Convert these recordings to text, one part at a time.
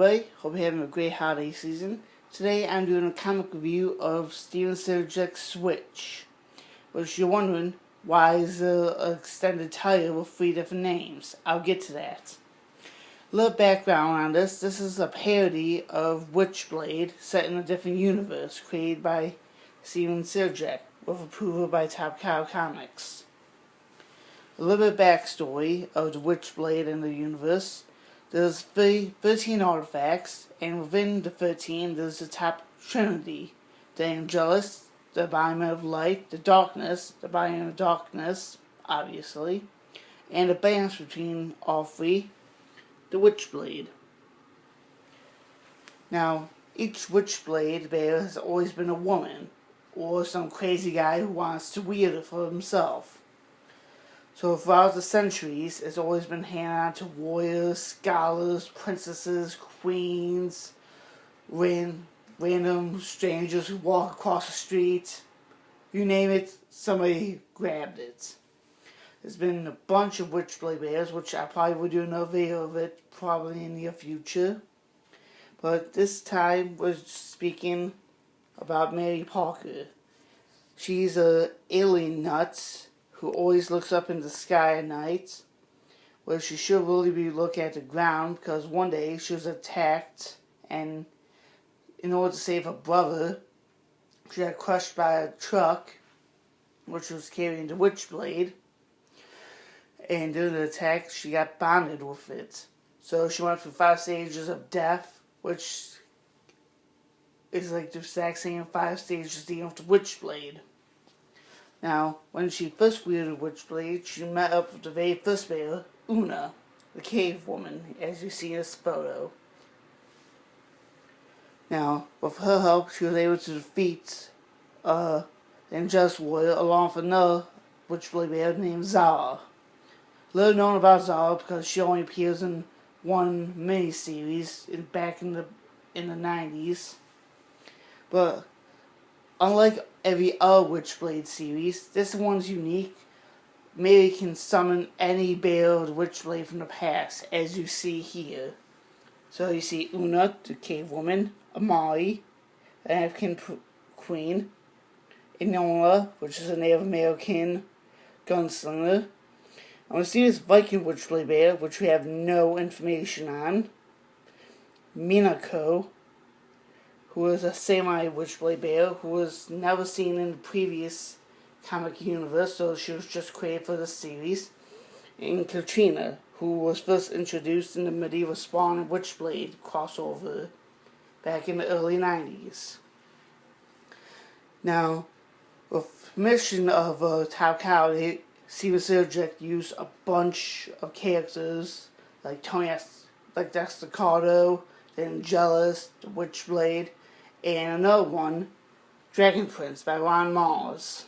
everybody. Hope you're having a great holiday season. Today I'm doing a comic review of Stjepan Sejic's Switch. Which you're wondering, why is there an extended title with 3 different names? I'll get to that. A little background on this. This is a parody of Witchblade set in a different universe created by Stjepan Sejic with approval by Top Cow Comics. A little bit of backstory of the Witchblade in the universe. There's 13 artifacts, and within the 13 there's the top trinity. The Angelus, the embodiment of light, the darkness, the embodiment of darkness, obviously, and the balance between all 3, the Witchblade. Now, each Witchblade bearer has always been a woman, or some crazy guy who wants to wield it for himself. So throughout the centuries, it's always been handed on to warriors, scholars, princesses, queens, random strangers who walk across the street. You name it, somebody grabbed it. There's been a bunch of Witchblade bears, which I probably will do another video of it probably in the near future. But this time we're speaking about Mary Parker. She's a alien nut who always looks up in the sky at night, where she should really be looking at the ground, because one day she was attacked, and in order to save her brother, she got crushed by a truck which was carrying the Witchblade, and during the attack she got bonded with it. So she went through 5 stages of death, which is like the exact same 5 stages dealing with the Witchblade. Now, when she first wielded Witchblade, she met up with the very first bearer, Una, the cave woman, as you see in this photo. Now, with her help, she was able to defeat the Angelus warrior along with another Witchblade bearer named Zara. Little known about Zara because she only appears in one miniseries back in the 90s. But unlike every other Witchblade series, this one's unique. Mary can summon any bearer of the Witchblade from the past, as you see here. So you see Una, the cave woman, Amari, an African queen, Enola, which is a Native American gunslinger. On the series Viking Witchblade bearer, which we have no information on, Minako, who is a samurai Witchblade bearer who was never seen in the previous comic universe, so she was just created for this series, and Katrina, who was first introduced in the medieval Spawn and Witchblade crossover back in the early 90s. Now, with permission of Top Cow, Stjepan Sejic used a bunch of characters like Dexter Cardo, the Angelus, the Witchblade, and another one, Dragon Prince by Ron Mars.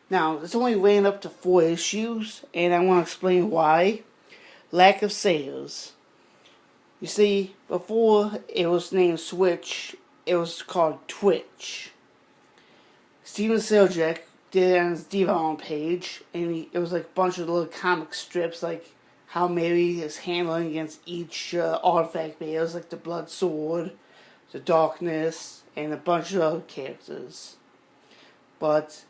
Now, it's only ran up to 4 issues, and I want to explain why. Lack of sales. You see, before it was named Switch, it was called Twitch. Stjepan Sejic did it on his Deviantart page, and it was like a bunch of little comic strips, like how Mary is handling against each artifact bears, like the Blood Sword, the Darkness, and a bunch of other characters. But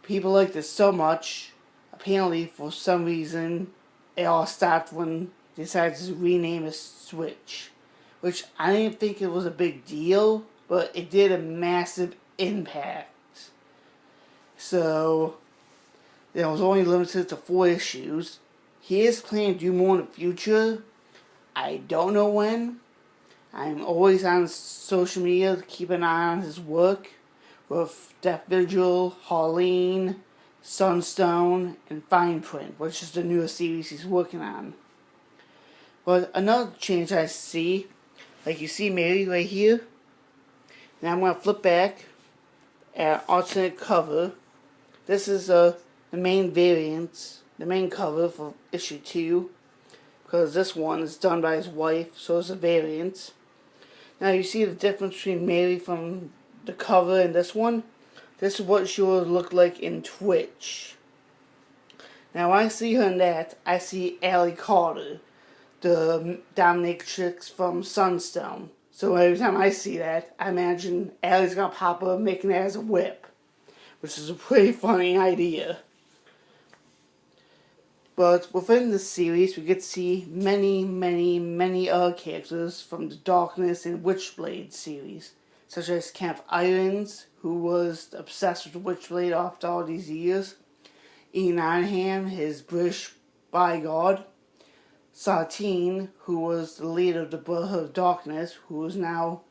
people liked it so much, apparently for some reason, it all stopped when they decided to rename it Switch. Which I didn't think it was a big deal, but it did a massive impact. So, it was only limited to 4 issues. He is planning to do more in the future. I don't know when. I'm always on social media to keep an eye on his work with Death Vigil, Harleen, Sunstone, and Fine Print, which is the newest series he's working on. But another change I see, like you see Mary right here, and I'm going to flip back at alternate cover. This is the main variant, the main cover for issue 2, because this one is done by his wife, so it's a variant. Now you see the difference between Mary from the cover and this one. This is what she would look like in Twitch. Now when I see her in that, I see Allie Carter, the dominatrix from Sunstone. So every time I see that, I imagine Allie's gonna pop up making it as a whip, which is a pretty funny idea. But within this series, we get to see many other characters from the Darkness and Witchblade series, such as Kenneth Irons, who was obsessed with the Witchblade after all these years, Ian Ironham, his British bodyguard, Sartine, who was the leader of the Brotherhood of Darkness, who is now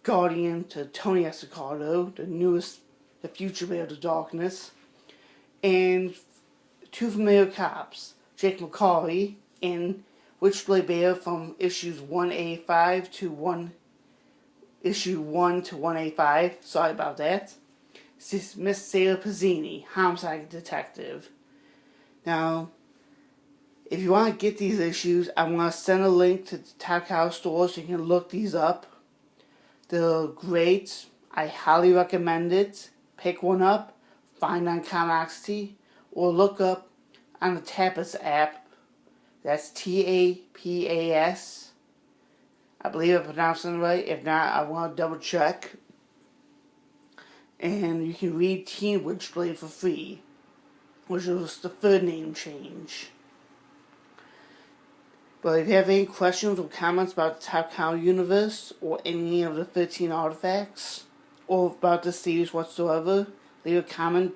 guardian to Tony Estacado, the future Bear of the Darkness, and two familiar cops, Jake McCauley and Witchblade Bear from issues 185 to issue 1 to 185. Sorry about that. Miss Sarah Pizzini, homicide detective. Now, if you want to get these issues, I'm going to send a link to the Tactile store so you can look these up. They're great. I highly recommend it. Pick one up, find on Comixity, or look up on the Tapas app. That's TAPAS. I believe I pronounced it right. If not, I want to double check. And you can read Teen Witchblade for free, which was the third name change. But if you have any questions or comments about the Top Cow universe, or any of the 13 artifacts, or about the series whatsoever, leave a comment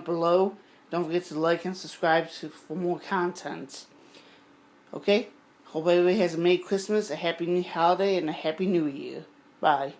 below. Don't forget to like and subscribe for more content. Okay? Hope everybody has a Merry Christmas, a Happy New Holiday, and a Happy New Year. Bye.